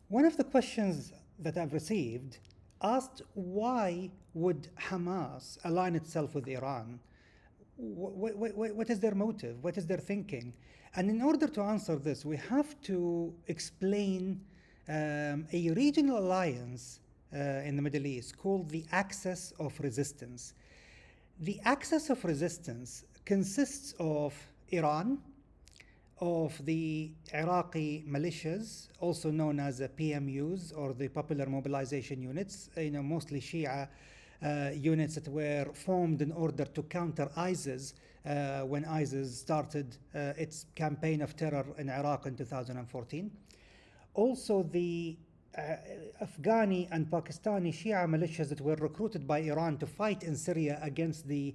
One of the questions that I've received asked why would Hamas align itself with Iran? What is their motive? What is their thinking? And in order to answer this, we have to explain a regional alliance in the Middle East called the Axis of Resistance. The Axis of Resistance consists of Iran, of the Iraqi militias, also known as the PMUs or the Popular Mobilization Units, mostly Shia units that were formed in order to counter ISIS when ISIS started its campaign of terror in Iraq in 2014. Also the Afghani and Pakistani Shia militias that were recruited by Iran to fight in Syria against the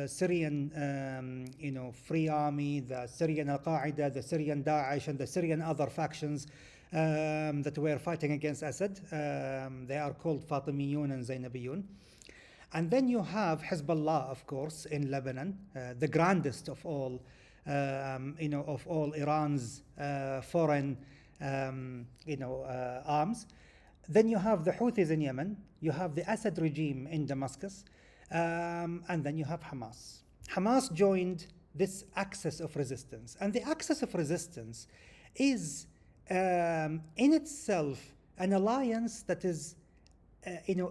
Syrian Free Army, the Syrian Al-Qaeda, the Syrian Daesh, and the Syrian other factions that were fighting against Assad. They are called Fatimiyun and Zainabiyun. And then you have Hezbollah, of course, in Lebanon, the grandest of all, of all Iran's foreign arms. Then you have the Houthis in Yemen, you have the Assad regime in Damascus, and then you have Hamas. Hamas joined this axis of resistance. And the axis of resistance is in itself an alliance that is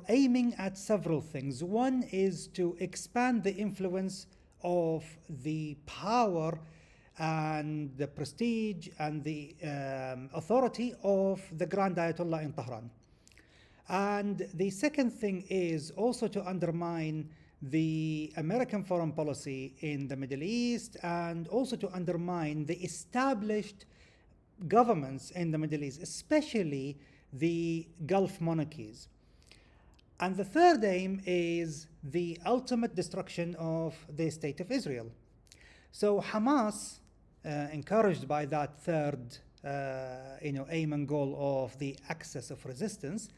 aiming at several things. One is to expand the influence of the power and the prestige and the authority of the Grand Ayatollah in Tehran. And the second thing is also to undermine the American foreign policy in the Middle East, and also to undermine the established governments in the Middle East, especially the Gulf monarchies. And the third aim is the ultimate destruction of the state of Israel. So Hamas, encouraged by that third aim and goal of the axis of resistance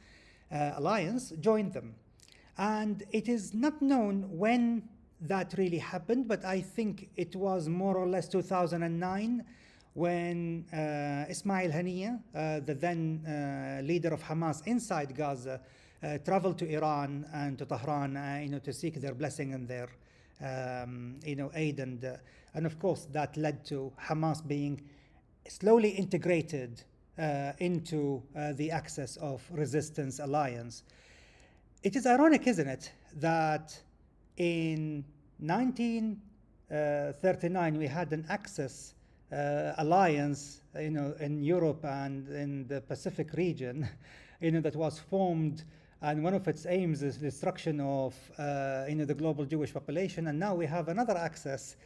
alliance, joined them. And it is not known when that really happened, but I think it was more or less 2009 when Ismail Haniyeh, the then leader of Hamas inside Gaza, traveled to Iran and to Tehran to seek their blessing and their aid, and of course that led to Hamas being slowly integrated into the axis of resistance alliance. It is ironic, isn't it, that in 1939 we had an axis alliance in Europe and in the Pacific region that was formed, and one of its aims is the destruction of the global Jewish population. And now we have another axis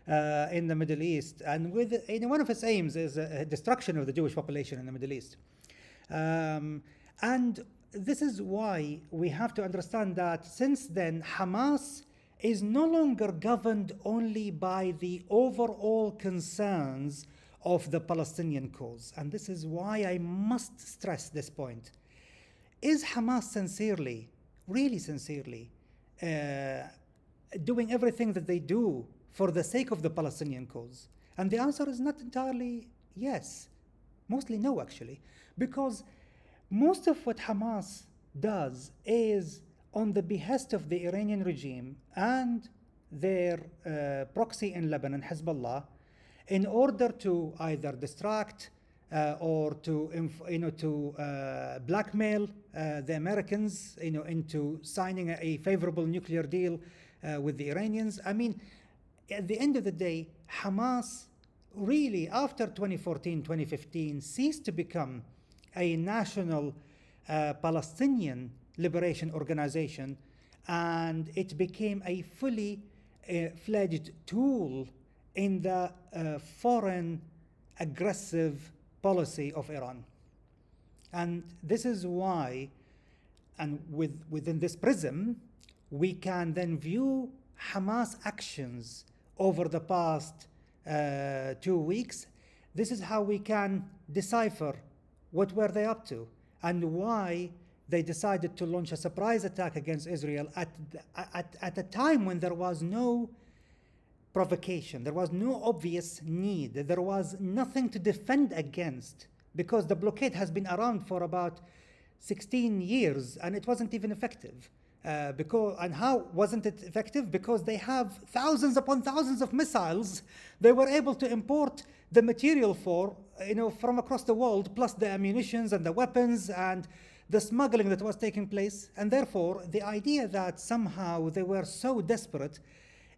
in the Middle East, and with one of its aims is destruction of the Jewish population in the Middle East. And this is why we have to understand that since then Hamas is no longer governed only by the overall concerns of the Palestinian cause. And this is why I must stress this point. Is Hamas sincerely, really sincerely, doing everything that they do for the sake of the Palestinian cause? And the answer is not entirely yes. Mostly no, actually. Because most of what Hamas does is on the behest of the Iranian regime and their proxy in Lebanon, Hezbollah, in order to either distract or to blackmail the Americans into signing a favorable nuclear deal with the Iranians. I mean, at the end of the day, Hamas really, after 2014, 2015, ceased to become a national Palestinian liberation organization, and it became a fully fledged tool in the foreign aggressive policy of Iran. And this is why, and within this prism, we can then view Hamas actions over the past 2 weeks. This is how we can decipher what were they up to and why they decided to launch a surprise attack against Israel at a time when there was no provocation, there was no obvious need, there was nothing to defend against because the blockade has been around for about 16 years and it wasn't even effective. And how wasn't it effective? Because they have thousands upon thousands of missiles they were able to import the material for, from across the world, plus the ammunitions and the weapons and the smuggling that was taking place. And therefore, the idea that somehow they were so desperate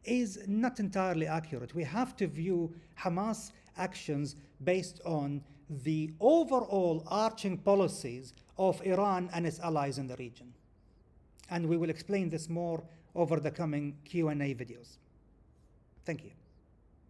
is not entirely accurate. We have to view Hamas actions based on the overall arching policies of Iran and its allies in the region. And we will explain this more over the coming Q&A videos. Thank you.